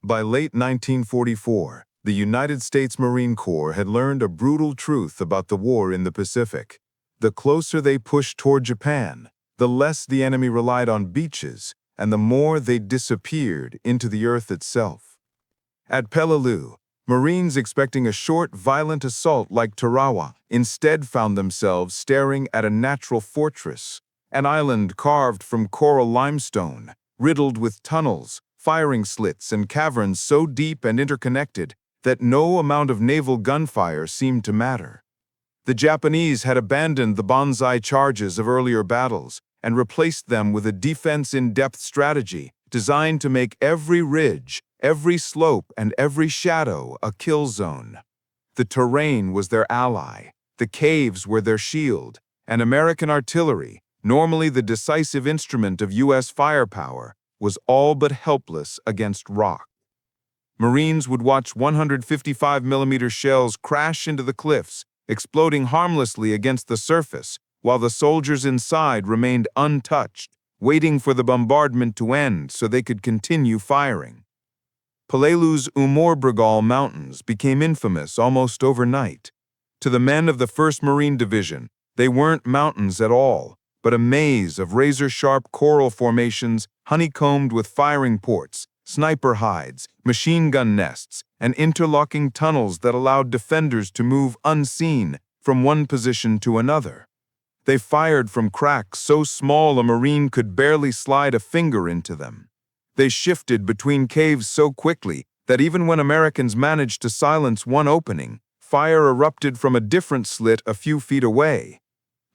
By late 1944, the United States Marine Corps had learned a brutal truth about the war in the Pacific. The closer they pushed toward Japan, the less the enemy relied on beaches, and the more they disappeared into the earth itself. At Peleliu, Marines expecting a short, violent assault like Tarawa instead found themselves staring at a natural fortress, an island carved from coral limestone, riddled with tunnels, firing slits, and caverns so deep and interconnected that no amount of naval gunfire seemed to matter. The Japanese had abandoned the banzai charges of earlier battles and replaced them with a defense-in-depth strategy designed to make every ridge, every slope, and every shadow a kill zone. The terrain was their ally, the caves were their shield, and American artillery, normally the decisive instrument of U.S. firepower, was all but helpless against rock. Marines would watch 155mm shells crash into the cliffs, exploding harmlessly against the surface, while the soldiers inside remained untouched, waiting for the bombardment to end so they could continue firing. Peleliu's Umorbrigal Mountains became infamous almost overnight. To the men of the 1st Marine Division, they weren't mountains at all, but a maze of razor-sharp coral formations honeycombed with firing ports, sniper hides, machine gun nests, and interlocking tunnels that allowed defenders to move unseen from one position to another. They fired from cracks so small a Marine could barely slide a finger into them. They shifted between caves so quickly that even when Americans managed to silence one opening, fire erupted from a different slit a few feet away.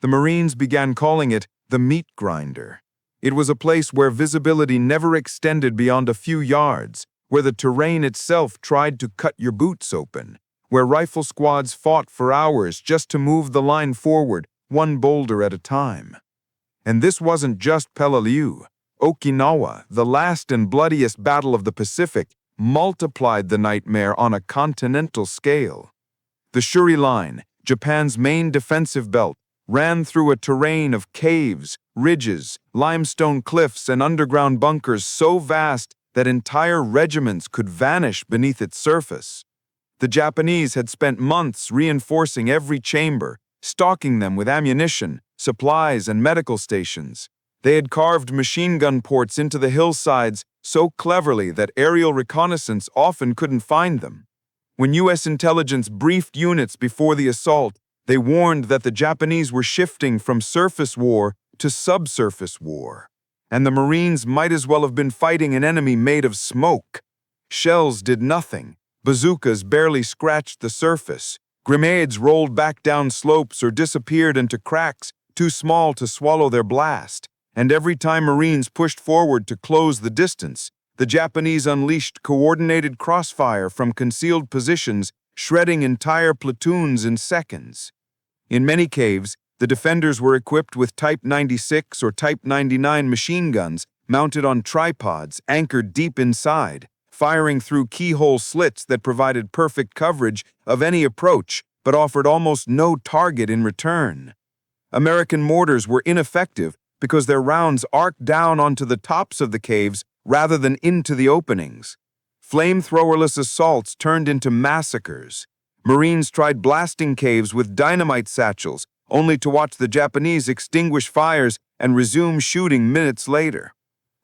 The Marines began calling it the meat grinder. It was a place where visibility never extended beyond a few yards, where the terrain itself tried to cut your boots open, where rifle squads fought for hours just to move the line forward, one boulder at a time. And this wasn't just Peleliu. Okinawa, the last and bloodiest battle of the Pacific, multiplied the nightmare on a continental scale. The Shuri Line, Japan's main defensive belt, ran through a terrain of caves, ridges, limestone cliffs, and underground bunkers so vast that entire regiments could vanish beneath its surface. The Japanese had spent months reinforcing every chamber, stocking them with ammunition, supplies, and medical stations. They had carved machine gun ports into the hillsides so cleverly that aerial reconnaissance often couldn't find them. When U.S. intelligence briefed units before the assault, they warned that the Japanese were shifting from surface war to subsurface war, and the Marines might as well have been fighting an enemy made of smoke. Shells did nothing, bazookas barely scratched the surface, grenades rolled back down slopes or disappeared into cracks too small to swallow their blast, and every time Marines pushed forward to close the distance, the Japanese unleashed coordinated crossfire from concealed positions, shredding entire platoons in seconds. In many caves, the defenders were equipped with Type 96 or Type 99 machine guns mounted on tripods anchored deep inside, firing through keyhole slits that provided perfect coverage of any approach but offered almost no target in return. American mortars were ineffective because their rounds arced down onto the tops of the caves rather than into the openings. Flamethrowerless assaults turned into massacres. Marines tried blasting caves with dynamite satchels, only to watch the Japanese extinguish fires and resume shooting minutes later.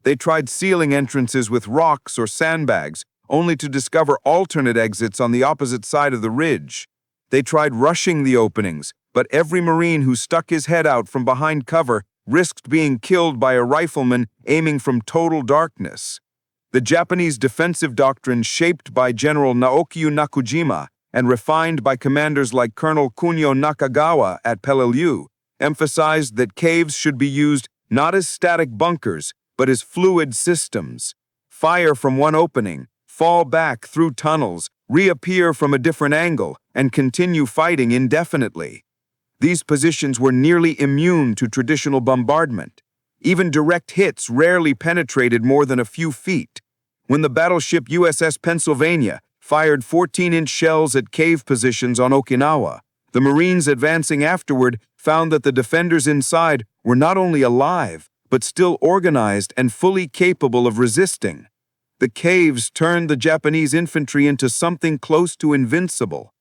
They tried sealing entrances with rocks or sandbags, only to discover alternate exits on the opposite side of the ridge. They tried rushing the openings, but every Marine who stuck his head out from behind cover risked being killed by a rifleman aiming from total darkness. The Japanese defensive doctrine, shaped by General Naoki Nakujima and refined by commanders like Colonel Kunio Nakagawa at Peleliu, emphasized that caves should be used not as static bunkers, but as fluid systems. Fire from one opening, fall back through tunnels, reappear from a different angle, and continue fighting indefinitely. These positions were nearly immune to traditional bombardment. Even direct hits rarely penetrated more than a few feet. When the battleship USS Pennsylvania fired 14-inch shells at cave positions on Okinawa, the Marines advancing afterward found that the defenders inside were not only alive, but still organized and fully capable of resisting. The caves turned the Japanese infantry into something close to invincible.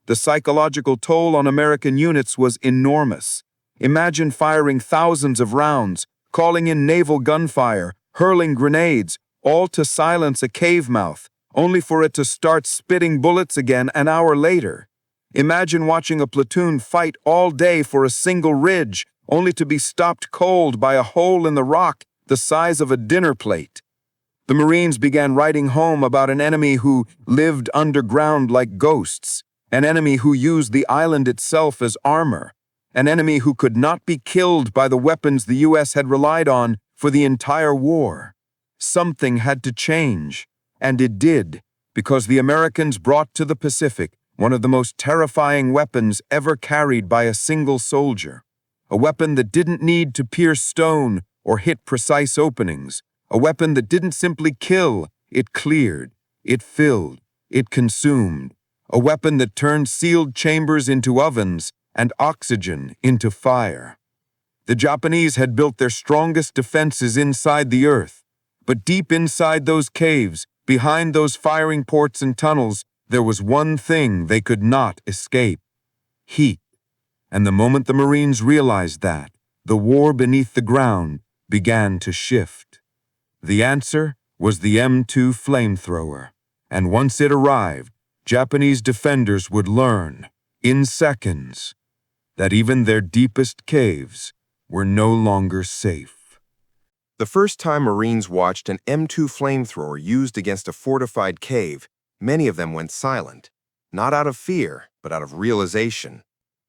The psychological toll on American units was enormous. Imagine firing thousands of rounds, calling in naval gunfire, hurling grenades, all to silence a cave mouth, only for it to start spitting bullets again an hour later. Imagine watching a platoon fight all day for a single ridge, only to be stopped cold by a hole in the rock the size of a dinner plate. The Marines began writing home about an enemy who lived underground like ghosts, an enemy who used the island itself as armor, an enemy who could not be killed by the weapons the U.S. had relied on for the entire war. Something had to change, and it did, because the Americans brought to the Pacific one of the most terrifying weapons ever carried by a single soldier. A weapon that didn't need to pierce stone or hit precise openings. A weapon that didn't simply kill, it cleared, it filled, it consumed. A weapon that turned sealed chambers into ovens and oxygen into fire. The Japanese had built their strongest defenses inside the earth, but deep inside those caves, behind those firing ports and tunnels, there was one thing they could not escape: heat. And the moment the Marines realized that, the war beneath the ground began to shift. The answer was the M2 Flamethrower, and once it arrived, Japanese defenders would learn, in seconds, that even their deepest caves were no longer safe. The first time Marines watched an M2 flamethrower used against a fortified cave, many of them went silent, not out of fear, but out of realization.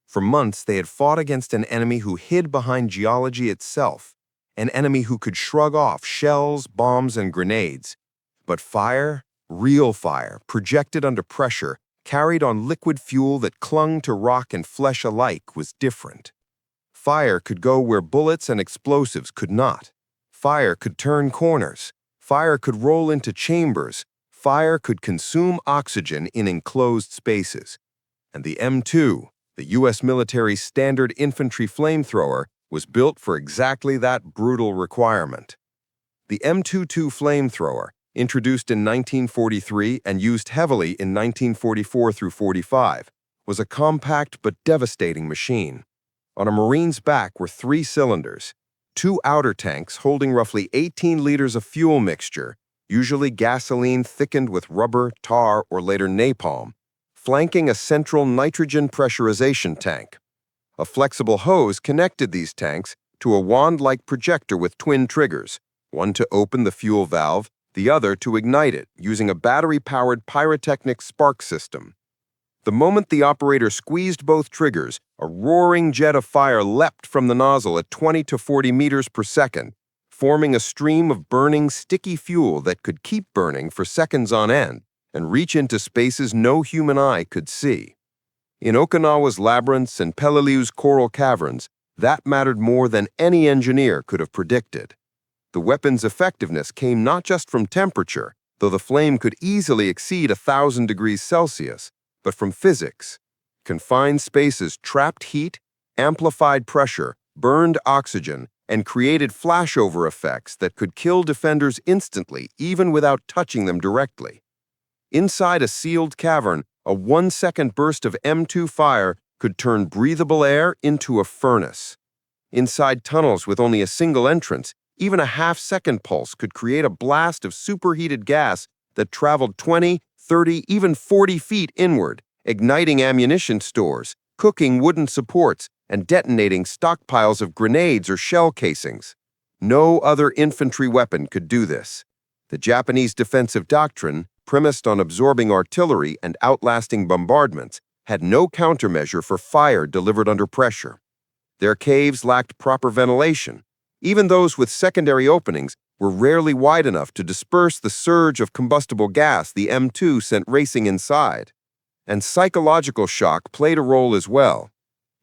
For months, they had fought against an enemy who hid behind geology itself, an enemy who could shrug off shells, bombs, and grenades. But fire, real fire, projected under pressure, carried on liquid fuel that clung to rock and flesh alike, was different. Fire could go where bullets and explosives could not. Fire could turn corners. Fire could roll into chambers. Fire could consume oxygen in enclosed spaces. And the M2, the U.S. military's standard infantry flamethrower, was built for exactly that brutal requirement. The M22 flamethrower, introduced in 1943 and used heavily in 1944 through 45, was a compact but devastating machine. On a Marine's back were 3 cylinders, 2 outer tanks holding roughly 18 liters of fuel mixture, usually gasoline thickened with rubber, tar, or later napalm, flanking a central nitrogen pressurization tank. A flexible hose connected these tanks to a wand-like projector with twin triggers, one to open the fuel valve, the other to ignite it, using a battery-powered pyrotechnic spark system. The moment the operator squeezed both triggers, a roaring jet of fire leapt from the nozzle at 20 to 40 meters per second, forming a stream of burning, sticky fuel that could keep burning for seconds on end and reach into spaces no human eye could see. In Okinawa's labyrinths and Peleliu's coral caverns, that mattered more than any engineer could have predicted. The weapon's effectiveness came not just from temperature, though the flame could easily exceed 1,000 degrees Celsius, but from physics. Confined spaces trapped heat, amplified pressure, burned oxygen, and created flashover effects that could kill defenders instantly, even without touching them directly. Inside a sealed cavern, a 1-second burst of M2 fire could turn breathable air into a furnace. Inside tunnels with only a single entrance, even a half-second pulse could create a blast of superheated gas that traveled 20, 30, even 40 feet inward, igniting ammunition stores, cooking wooden supports, and detonating stockpiles of grenades or shell casings. No other infantry weapon could do this. The Japanese defensive doctrine, premised on absorbing artillery and outlasting bombardments, had no countermeasure for fire delivered under pressure. Their caves lacked proper ventilation. Even those with secondary openings were rarely wide enough to disperse the surge of combustible gas the M2 sent racing inside. And psychological shock played a role as well.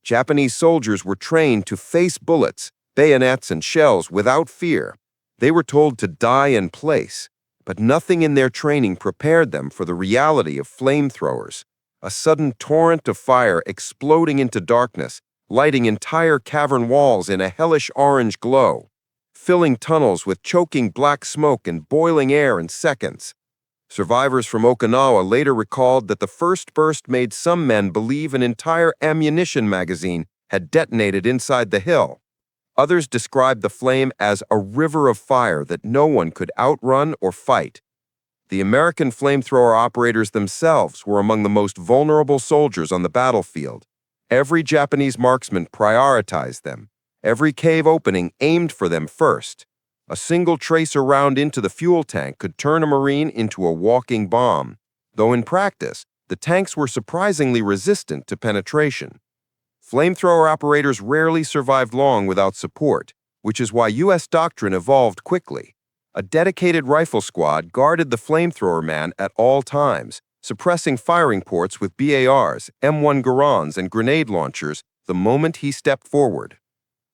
Japanese soldiers were trained to face bullets, bayonets, and shells without fear. They were told to die in place, but nothing in their training prepared them for the reality of flamethrowers, a sudden torrent of fire exploding into darkness, lighting entire cavern walls in a hellish orange glow. filling tunnels with choking black smoke and boiling air in seconds. Survivors from Okinawa later recalled that the first burst made some men believe an entire ammunition magazine had detonated inside the hill. Others described the flame as a river of fire that no one could outrun or fight. The American flamethrower operators themselves were among the most vulnerable soldiers on the battlefield. Every Japanese marksman prioritized them. Every cave opening aimed for them first. A single tracer round into the fuel tank could turn a Marine into a walking bomb, though in practice, the tanks were surprisingly resistant to penetration. Flamethrower operators rarely survived long without support, which is why U.S. doctrine evolved quickly. A dedicated rifle squad guarded the flamethrower man at all times, suppressing firing ports with BARs, M1 Garrisons, and grenade launchers the moment he stepped forward.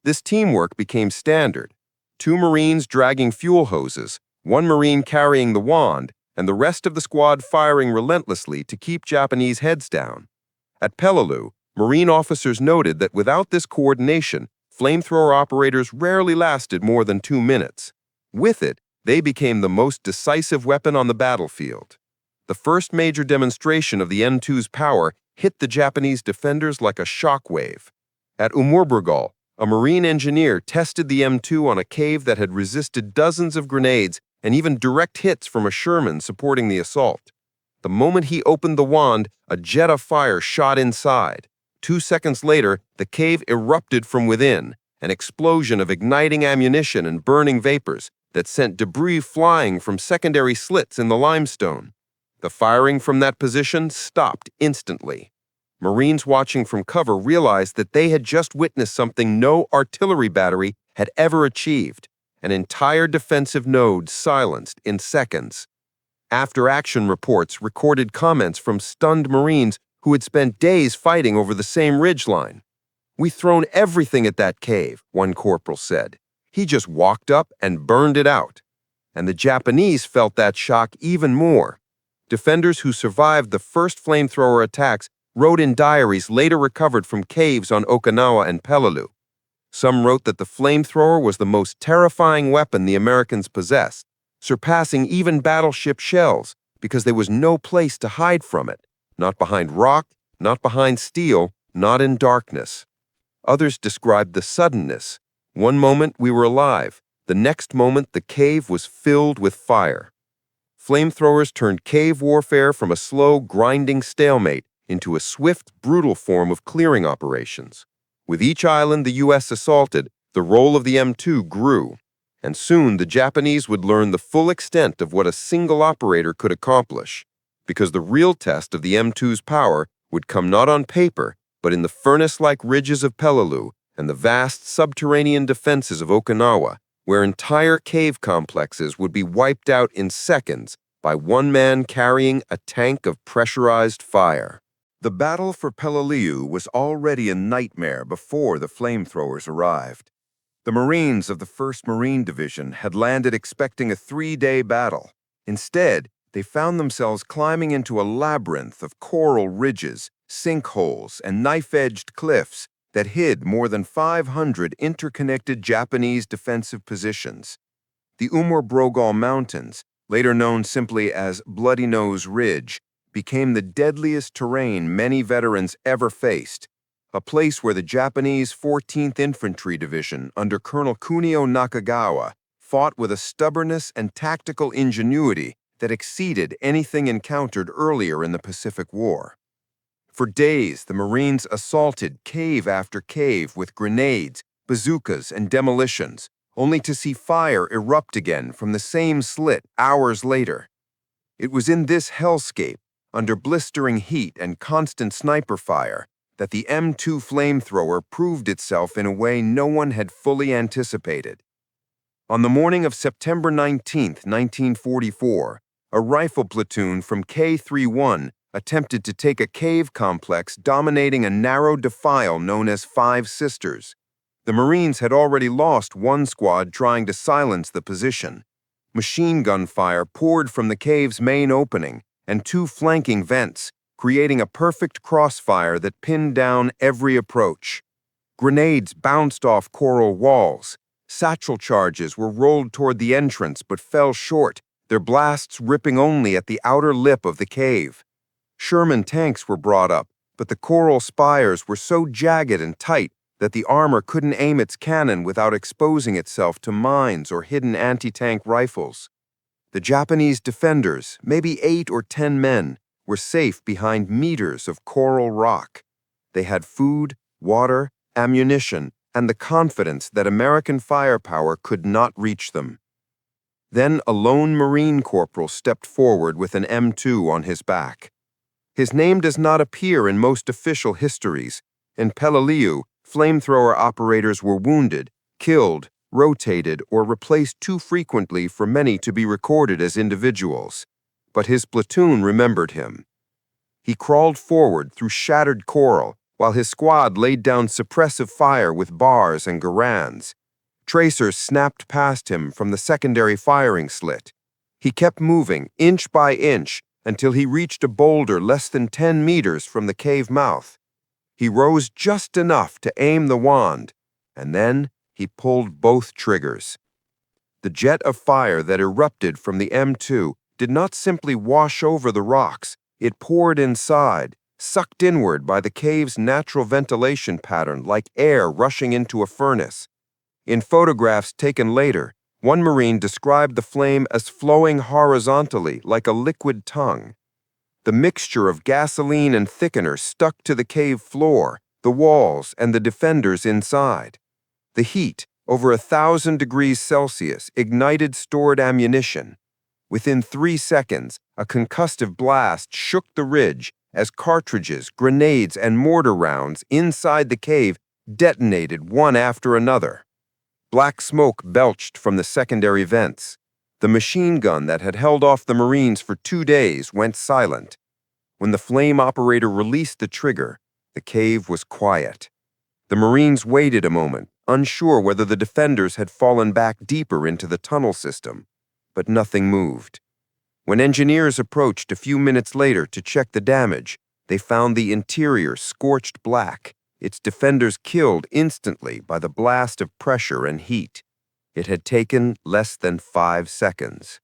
This teamwork became standard. 2 Marines dragging fuel hoses, 1 Marine carrying the wand, and the rest of the squad firing relentlessly to keep Japanese heads down. At Peleliu, Marine officers noted that without this coordination, flamethrower operators rarely lasted more than 2 minutes. With it, they became the most decisive weapon on the battlefield. The first major demonstration of the M2's power hit the Japanese defenders like a shockwave. At Umurburgal, a Marine engineer tested the M2 on a cave that had resisted dozens of grenades and even direct hits from a Sherman supporting the assault. The moment he opened the wand, a jet of fire shot inside. 2 seconds later, the cave erupted from within, an explosion of igniting ammunition and burning vapors that sent debris flying from secondary slits in the limestone. The firing from that position stopped instantly. Marines watching from cover realized that they had just witnessed something no artillery battery had ever achieved, an entire defensive node silenced in seconds. After-action reports recorded comments from stunned Marines who had spent days fighting over the same ridgeline. "We've thrown everything at that cave," one corporal said. "He just walked up and burned it out." And the Japanese felt that shock even more. Defenders who survived the first flamethrower attacks wrote in diaries later recovered from caves on Okinawa and Peleliu. Some wrote that the flamethrower was the most terrifying weapon the Americans possessed, surpassing even battleship shells because there was no place to hide from it, not behind rock, not behind steel, not in darkness. Others described the suddenness. One moment we were alive, the next moment the cave was filled with fire. Flamethrowers turned cave warfare from a slow, grinding stalemate into a swift, brutal form of clearing operations. With each island the U.S. assaulted, the role of the M2 grew, and soon the Japanese would learn the full extent of what a single operator could accomplish, because the real test of the M2's power would come not on paper, but in the furnace-like ridges of Peleliu and the vast subterranean defenses of Okinawa, where entire cave complexes would be wiped out in seconds by one man carrying a tank of pressurized fire. The battle for Peleliu was already a nightmare before the flamethrowers arrived. The Marines of the 1st Marine Division had landed expecting a 3-day battle. Instead, they found themselves climbing into a labyrinth of coral ridges, sinkholes, and knife-edged cliffs that hid more than 500 interconnected Japanese defensive positions. The Umur Mountains, later known simply as Bloody Nose Ridge, became the deadliest terrain many veterans ever faced, a place where the Japanese 14th Infantry Division under Colonel Kunio Nakagawa fought with a stubbornness and tactical ingenuity that exceeded anything encountered earlier in the Pacific War. For days, the Marines assaulted cave after cave with grenades, bazookas, and demolitions, only to see fire erupt again from the same slit hours later. It was in this hellscape, under blistering heat and constant sniper fire, that the M2 flamethrower proved itself in a way no one had fully anticipated. On the morning of September 19, 1944, a rifle platoon from K-31 attempted to take a cave complex dominating a narrow defile known as Five Sisters. The Marines had already lost one squad trying to silence the position. Machine gun fire poured from the cave's main opening and 2 flanking vents, creating a perfect crossfire that pinned down every approach. Grenades bounced off coral walls. Satchel charges were rolled toward the entrance but fell short, their blasts ripping only at the outer lip of the cave. Sherman tanks were brought up, but the coral spires were so jagged and tight that the armor couldn't aim its cannon without exposing itself to mines or hidden anti-tank rifles. The Japanese defenders, maybe 8 or 10 men, were safe behind meters of coral rock. They had food, water, ammunition, and the confidence that American firepower could not reach them. Then a lone Marine corporal stepped forward with an M2 on his back. His name does not appear in most official histories. In Peleliu, flamethrower operators were wounded, killed, rotated, or replaced too frequently for many to be recorded as individuals. But his platoon remembered him. He crawled forward through shattered coral while his squad laid down suppressive fire with bars and garrisons. Tracers snapped past him from the secondary firing slit. He kept moving, inch by inch, until he reached a boulder less than 10 meters from the cave mouth. He rose just enough to aim the wand, and then he pulled both triggers. The jet of fire that erupted from the M2 did not simply wash over the rocks, it poured inside, sucked inward by the cave's natural ventilation pattern like air rushing into a furnace. In photographs taken later, one Marine described the flame as flowing horizontally like a liquid tongue. The mixture of gasoline and thickener stuck to the cave floor, the walls, and the defenders inside. The heat, over 1,000 degrees Celsius, ignited stored ammunition. Within 3 seconds, a concussive blast shook the ridge as cartridges, grenades, and mortar rounds inside the cave detonated one after another. Black smoke belched from the secondary vents. The machine gun that had held off the Marines for 2 days went silent. When the flame operator released the trigger, the cave was quiet. The Marines waited a moment, unsure whether the defenders had fallen back deeper into the tunnel system, but nothing moved. When engineers approached a few minutes later to check the damage, they found the interior scorched black, its defenders killed instantly by the blast of pressure and heat. It had taken less than 5 seconds.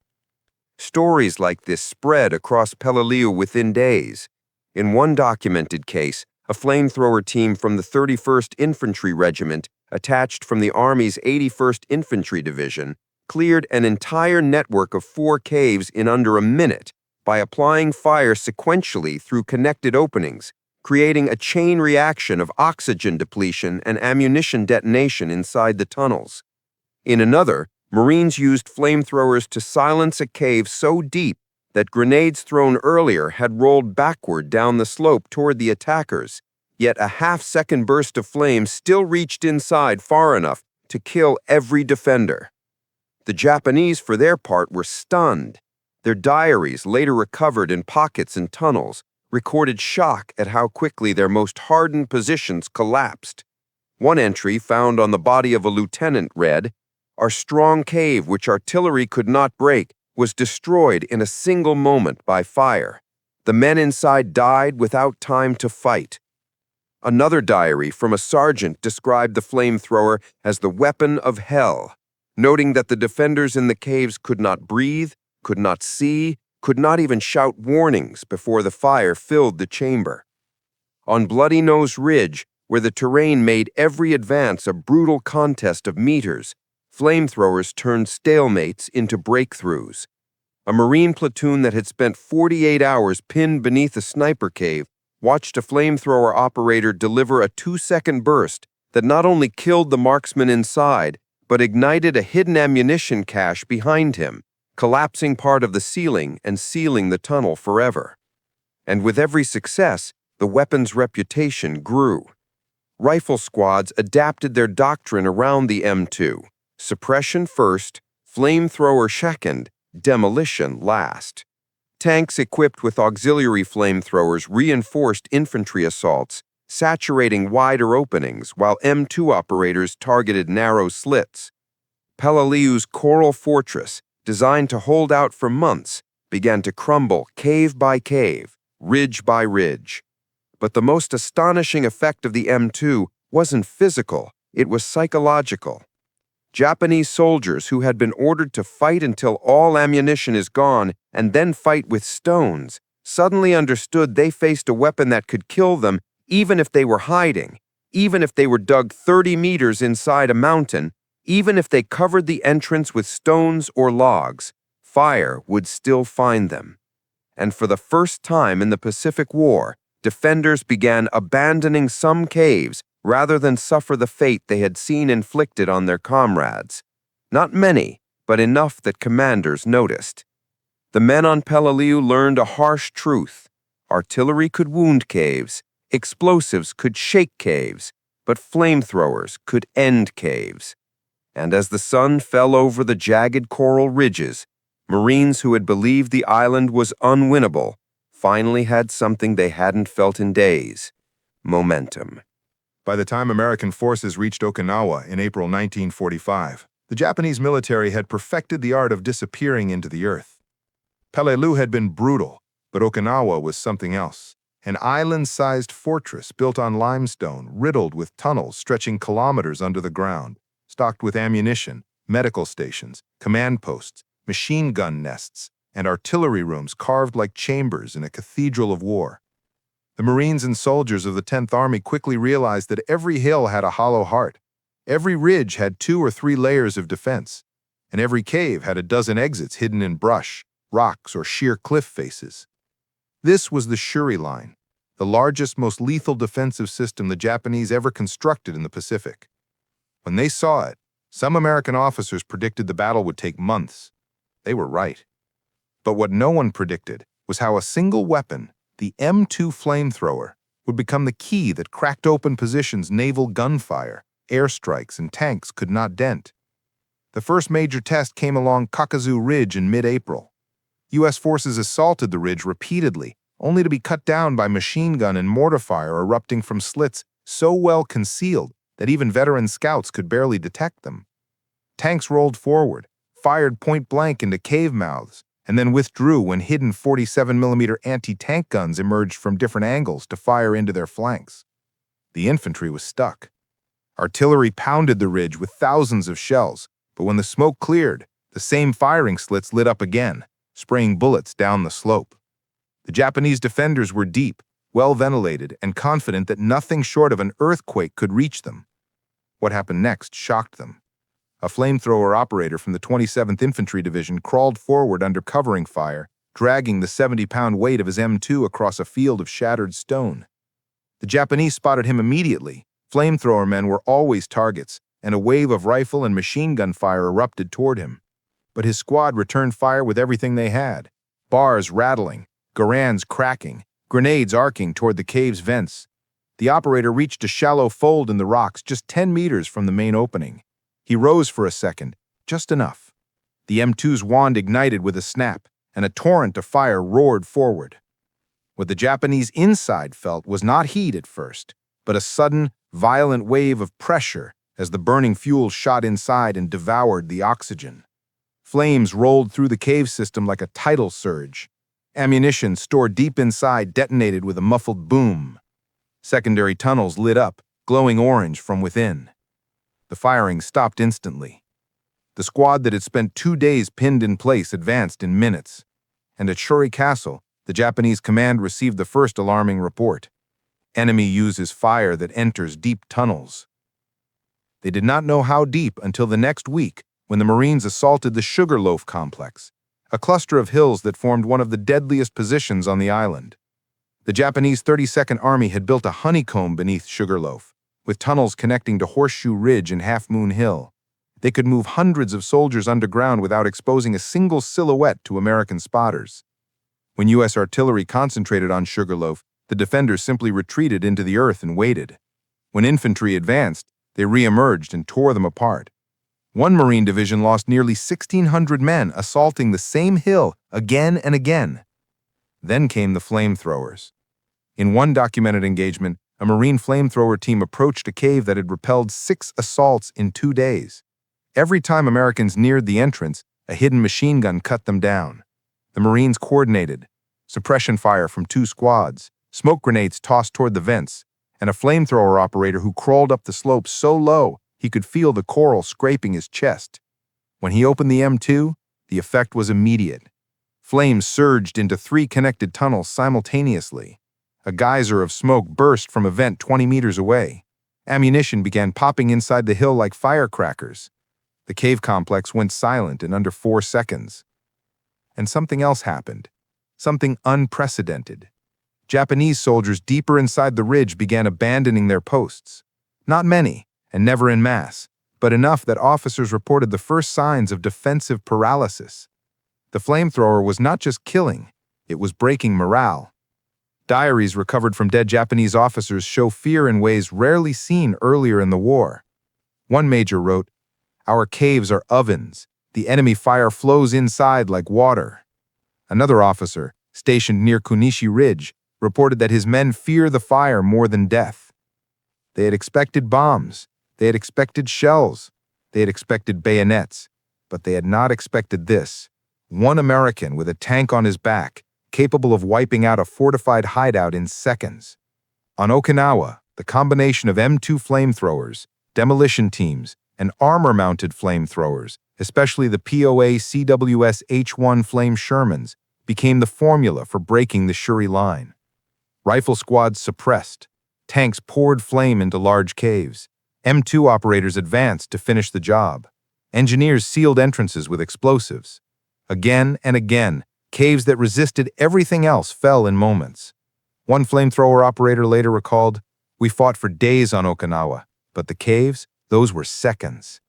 Stories like this spread across Peleliu within days. In one documented case, a flamethrower team from the 31st Infantry Regiment, attached from the Army's 81st Infantry Division, cleared an entire network of 4 caves in under a minute by applying fire sequentially through connected openings, creating a chain reaction of oxygen depletion and ammunition detonation inside the tunnels. In another, Marines used flamethrowers to silence a cave so deep that grenades thrown earlier had rolled backward down the slope toward the attackers, yet a half-second burst of flame still reached inside far enough to kill every defender. The Japanese, for their part, were stunned. Their diaries, later recovered in pockets and tunnels, recorded shock at how quickly their most hardened positions collapsed. One entry found on the body of a lieutenant read, "Our strong cave, which artillery could not break, was destroyed in a single moment by fire. The men inside died without time to fight." Another diary from a sergeant described the flamethrower as the weapon of hell, noting that the defenders in the caves could not breathe, could not see, could not even shout warnings before the fire filled the chamber. On Bloody Nose Ridge, where the terrain made every advance a brutal contest of meters, flamethrowers turned stalemates into breakthroughs. A Marine platoon that had spent 48 hours pinned beneath a sniper cave watched a flamethrower operator deliver a 2-second burst that not only killed the marksman inside, but ignited a hidden ammunition cache behind him, collapsing part of the ceiling and sealing the tunnel forever. And with every success, the weapon's reputation grew. Rifle squads adapted their doctrine around the M2. Suppression first, flamethrower second, demolition last. Tanks equipped with auxiliary flamethrowers reinforced infantry assaults, saturating wider openings while M2 operators targeted narrow slits. Peleliu's coral fortress, designed to hold out for months, began to crumble cave by cave, ridge by ridge. But the most astonishing effect of the M2 wasn't physical, it was psychological. Japanese soldiers who had been ordered to fight until all ammunition is gone and then fight with stones suddenly understood they faced a weapon that could kill them even if they were hiding, even if they were dug 30 meters inside a mountain, even if they covered the entrance with stones or logs, fire would still find them. And for the first time in the Pacific War, defenders began abandoning some caves rather than suffer the fate they had seen inflicted on their comrades. Not many, but enough that commanders noticed. The men on Peleliu learned a harsh truth. Artillery could wound caves, explosives could shake caves, but flamethrowers could end caves. And as the sun fell over the jagged coral ridges, Marines who had believed the island was unwinnable finally had something they hadn't felt in days: momentum. By the time American forces reached Okinawa in April 1945, the Japanese military had perfected the art of disappearing into the earth. Peleliu had been brutal, but Okinawa was something else. An island-sized fortress built on limestone, riddled with tunnels stretching kilometers under the ground, stocked with ammunition, medical stations, command posts, machine gun nests, and artillery rooms carved like chambers in a cathedral of war. The Marines and soldiers of the 10th Army quickly realized that every hill had a hollow heart, every ridge had 2 or 3 layers of defense, and every cave had a dozen exits hidden in brush, rocks, or sheer cliff faces. This was the Shuri Line, the largest, most lethal defensive system the Japanese ever constructed in the Pacific. When they saw it, some American officers predicted the battle would take months. They were right. But what no one predicted was how a single weapon, the M2 Flamethrower, would become the key that cracked open positions naval gunfire, airstrikes, and tanks could not dent. The first major test came along Kakazu Ridge in mid-April. U.S. forces assaulted the ridge repeatedly, only to be cut down by machine gun and mortar fire erupting from slits so well concealed that even veteran scouts could barely detect them. Tanks rolled forward, fired point-blank into cave mouths, and then withdrew when hidden 47mm anti-tank guns emerged from different angles to fire into their flanks. The infantry was stuck. Artillery pounded the ridge with thousands of shells, but when the smoke cleared, the same firing slits lit up again, spraying bullets down the slope. The Japanese defenders were deep, well-ventilated, and confident that nothing short of an earthquake could reach them. What happened next shocked them. A flamethrower operator from the 27th Infantry Division crawled forward under covering fire, dragging the 70-pound weight of his M2 across a field of shattered stone. The Japanese spotted him immediately. Flamethrower men were always targets, and a wave of rifle and machine gun fire erupted toward him. But his squad returned fire with everything they had: bars rattling, garrisons cracking, grenades arcing toward the cave's vents. The operator reached a shallow fold in the rocks just 10 meters from the main opening. He rose for a second, just enough. The M2's wand ignited with a snap, and a torrent of fire roared forward. What the Japanese inside felt was not heat at first, but a sudden, violent wave of pressure as the burning fuel shot inside and devoured the oxygen. Flames rolled through the cave system like a tidal surge. Ammunition stored deep inside detonated with a muffled boom. Secondary tunnels lit up, glowing orange from within. The firing stopped instantly. The squad that had spent 2 days pinned in place advanced in minutes. And at Shuri Castle, the Japanese command received the first alarming report. Enemy uses fire that enters deep tunnels. They did not know how deep until the next week when the Marines assaulted the Sugar Loaf complex, a cluster of hills that formed one of the deadliest positions on the island. The Japanese 32nd Army had built a honeycomb beneath Sugar Loaf, with tunnels connecting to Horseshoe Ridge and Half Moon Hill. They could move hundreds of soldiers underground without exposing a single silhouette to American spotters. When U.S. artillery concentrated on Sugar Loaf, the defenders simply retreated into the earth and waited. When infantry advanced, they re-emerged and tore them apart. One Marine division lost nearly 1,600 men assaulting the same hill again and again. Then came the flamethrowers. In one documented engagement, a Marine flamethrower team approached a cave that had repelled 6 assaults in 2 days. Every time Americans neared the entrance, a hidden machine gun cut them down. The Marines coordinated: suppression fire from 2 squads, smoke grenades tossed toward the vents, and a flamethrower operator who crawled up the slope so low He could feel the coral scraping his chest. When he opened the M2, the effect was immediate. Flames surged into 3 connected tunnels simultaneously. A geyser of smoke burst from a vent 20 meters away. Ammunition began popping inside the hill like firecrackers. The cave complex went silent in under 4 seconds. And something else happened. Something unprecedented. Japanese soldiers deeper inside the ridge began abandoning their posts. Not many, and never en masse, but enough that officers reported the first signs of defensive paralysis. The flamethrower was not just killing, it was breaking morale. Diaries recovered from dead Japanese officers show fear in ways rarely seen earlier in the war. One major wrote, "Our caves are ovens. The enemy fire flows inside like water." Another officer, stationed near Kunishi Ridge, reported that his men fear the fire more than death. They had expected bombs, they had expected shells, they had expected bayonets, but they had not expected this. One American with a tank on his back, capable of wiping out a fortified hideout in seconds. On Okinawa, the combination of M2 flamethrowers, demolition teams, and armor-mounted flamethrowers, especially the POA CWS H1 Flame Shermans, became the formula for breaking the Shuri Line. Rifle squads suppressed. Tanks poured flame into large caves. M2 operators advanced to finish the job. Engineers sealed entrances with explosives. Again and again, caves that resisted everything else fell in moments. One flamethrower operator later recalled, "We fought for days on Okinawa, but the caves, those were seconds."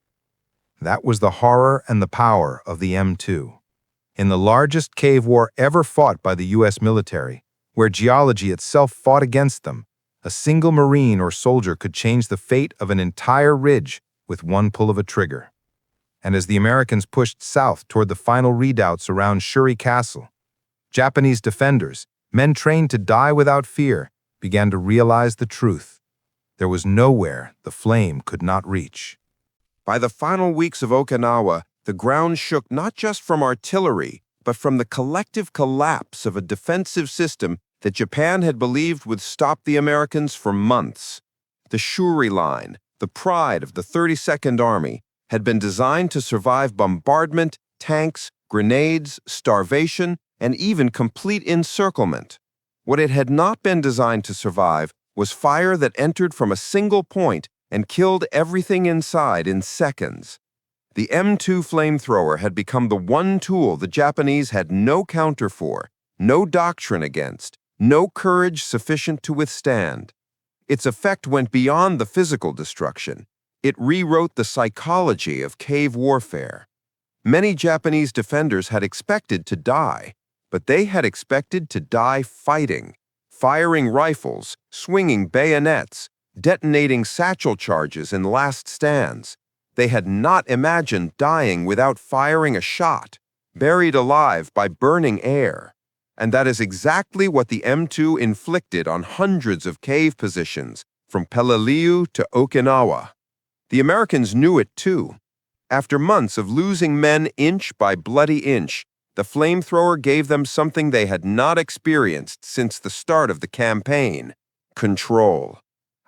That was the horror and the power of the M2. In the largest cave war ever fought by the U.S. military, where geology itself fought against them, a single Marine or soldier could change the fate of an entire ridge with one pull of a trigger. And as the Americans pushed south toward the final redoubts around Shuri Castle, Japanese defenders, men trained to die without fear, began to realize the truth. There was nowhere the flame could not reach. By the final weeks of Okinawa, the ground shook not just from artillery, but from the collective collapse of a defensive system that Japan had believed would stop the Americans for months. The Shuri Line, the pride of the 32nd Army, had been designed to survive bombardment, tanks, grenades, starvation, and even complete encirclement. What it had not been designed to survive was fire that entered from a single point and killed everything inside in seconds. The M2 flamethrower had become the one tool the Japanese had no counter for, no doctrine against, no courage sufficient to withstand. Its effect went beyond the physical destruction. It rewrote the psychology of cave warfare. Many Japanese defenders had expected to die, but they had expected to die fighting, firing rifles, swinging bayonets, detonating satchel charges in last stands. They had not imagined dying without firing a shot, buried alive by burning air. And that is exactly what the M2 inflicted on hundreds of cave positions, from Peleliu to Okinawa. The Americans knew it too. After months of losing men inch by bloody inch, the flamethrower gave them something they had not experienced since the start of the campaign: control.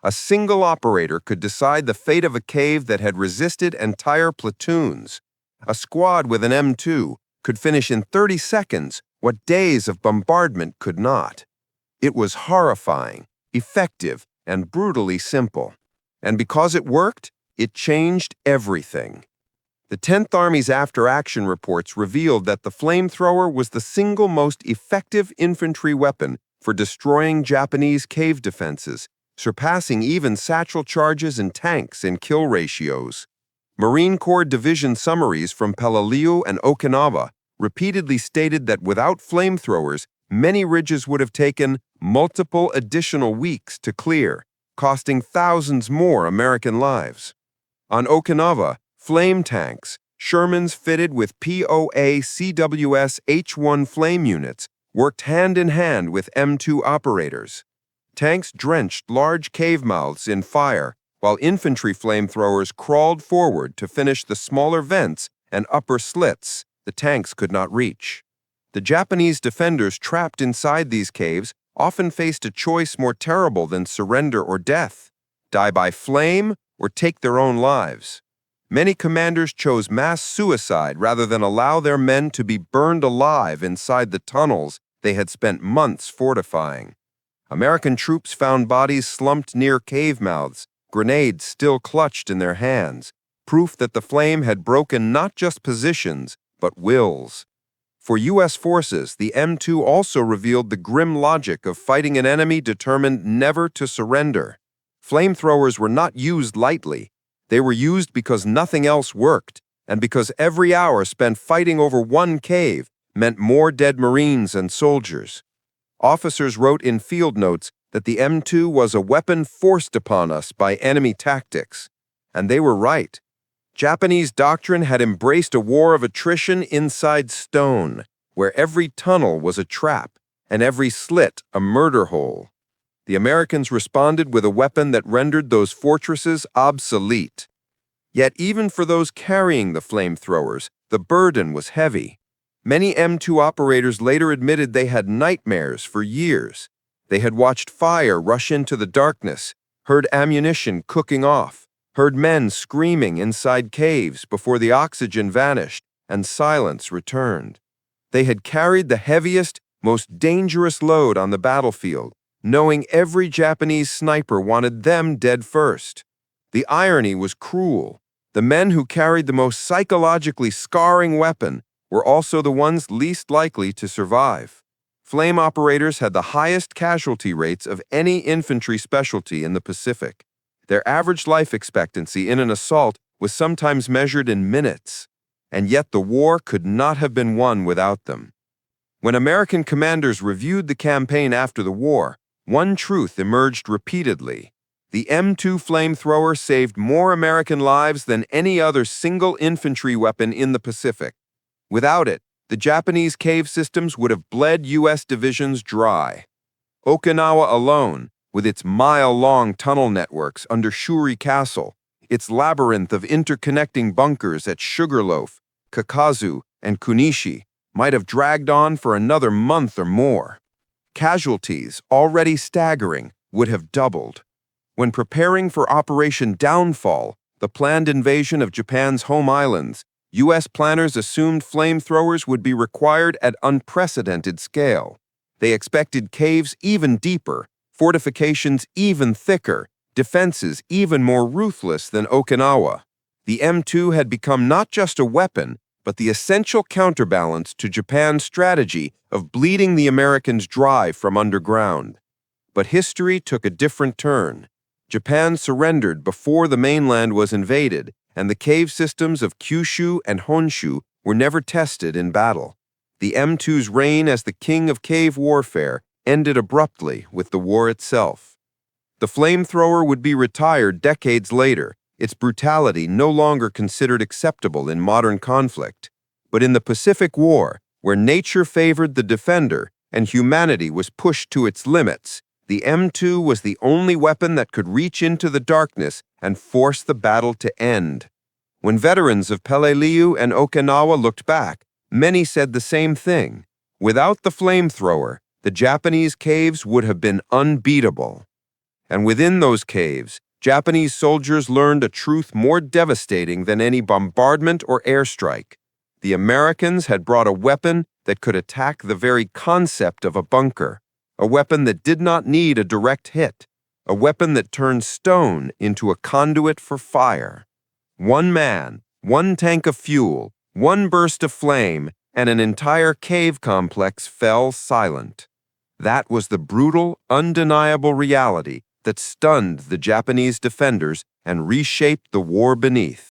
A single operator could decide the fate of a cave that had resisted entire platoons. A squad with an M2 could finish in 30 seconds what days of bombardment could not. It was horrifying, effective, and brutally simple. And because it worked, it changed everything. The 10th Army's after-action reports revealed that the flamethrower was the single most effective infantry weapon for destroying Japanese cave defenses, surpassing even satchel charges and tanks in kill ratios. Marine Corps division summaries from Peleliu and Okinawa repeatedly stated that without flamethrowers, many ridges would have taken multiple additional weeks to clear, costing thousands more American lives. On Okinawa, flame tanks, Shermans fitted with POA CWS H1 flame units, worked hand-in-hand with M2 operators. Tanks drenched large cave mouths in fire, while infantry flamethrowers crawled forward to finish the smaller vents and upper slits the tanks could not reach. The Japanese defenders trapped inside these caves often faced a choice more terrible than surrender or death: die by flame or take their own lives. Many commanders chose mass suicide rather than allow their men to be burned alive inside the tunnels they had spent months fortifying. American troops found bodies slumped near cave mouths, grenades still clutched in their hands, proof that the flame had broken not just positions, but wills. For U.S. forces, the M2 also revealed the grim logic of fighting an enemy determined never to surrender. Flamethrowers were not used lightly. They were used because nothing else worked, and because every hour spent fighting over one cave meant more dead Marines and soldiers. Officers wrote in field notes that the M2 was a weapon forced upon us by enemy tactics. And they were right. Japanese doctrine had embraced a war of attrition inside stone, where every tunnel was a trap and every slit a murder hole. The Americans responded with a weapon that rendered those fortresses obsolete. Yet even for those carrying the flamethrowers, the burden was heavy. Many M2 operators later admitted they had nightmares for years. They had watched fire rush into the darkness, heard ammunition cooking off, heard men screaming inside caves before the oxygen vanished and silence returned. They had carried the heaviest, most dangerous load on the battlefield, knowing every Japanese sniper wanted them dead first. The irony was cruel. The men who carried the most psychologically scarring weapon were also the ones least likely to survive. Flame operators had the highest casualty rates of any infantry specialty in the Pacific. Their average life expectancy in an assault was sometimes measured in minutes, and yet the war could not have been won without them. When American commanders reviewed the campaign after the war, one truth emerged repeatedly. The M2 flamethrower saved more American lives than any other single infantry weapon in the Pacific. Without it, the Japanese cave systems would have bled U.S. divisions dry. Okinawa alone, with its mile-long tunnel networks under Shuri Castle, its labyrinth of interconnecting bunkers at Sugar Loaf, Kakazu, and Kunishi, might have dragged on for another month or more. Casualties, already staggering, would have doubled. When preparing for Operation Downfall, the planned invasion of Japan's home islands, U.S. planners assumed flamethrowers would be required at unprecedented scale. They expected caves even deeper, fortifications even thicker, defenses even more ruthless than Okinawa. The M2 had become not just a weapon, but the essential counterbalance to Japan's strategy of bleeding the Americans dry from underground. But history took a different turn. Japan surrendered before the mainland was invaded, and the cave systems of Kyushu and Honshu were never tested in battle. The M2's reign as the king of cave warfare ended abruptly with the war itself. The flamethrower would be retired decades later, its brutality no longer considered acceptable in modern conflict. But in the Pacific War, where nature favored the defender and humanity was pushed to its limits, the M2 was the only weapon that could reach into the darkness and force the battle to end. When veterans of Peleliu and Okinawa looked back, many said the same thing. Without the flamethrower, the Japanese caves would have been unbeatable. And within those caves, Japanese soldiers learned a truth more devastating than any bombardment or airstrike. The Americans had brought a weapon that could attack the very concept of a bunker, a weapon that did not need a direct hit, a weapon that turned stone into a conduit for fire. One man, one tank of fuel, one burst of flame, and an entire cave complex fell silent. That was the brutal, undeniable reality that stunned the Japanese defenders and reshaped the war beneath.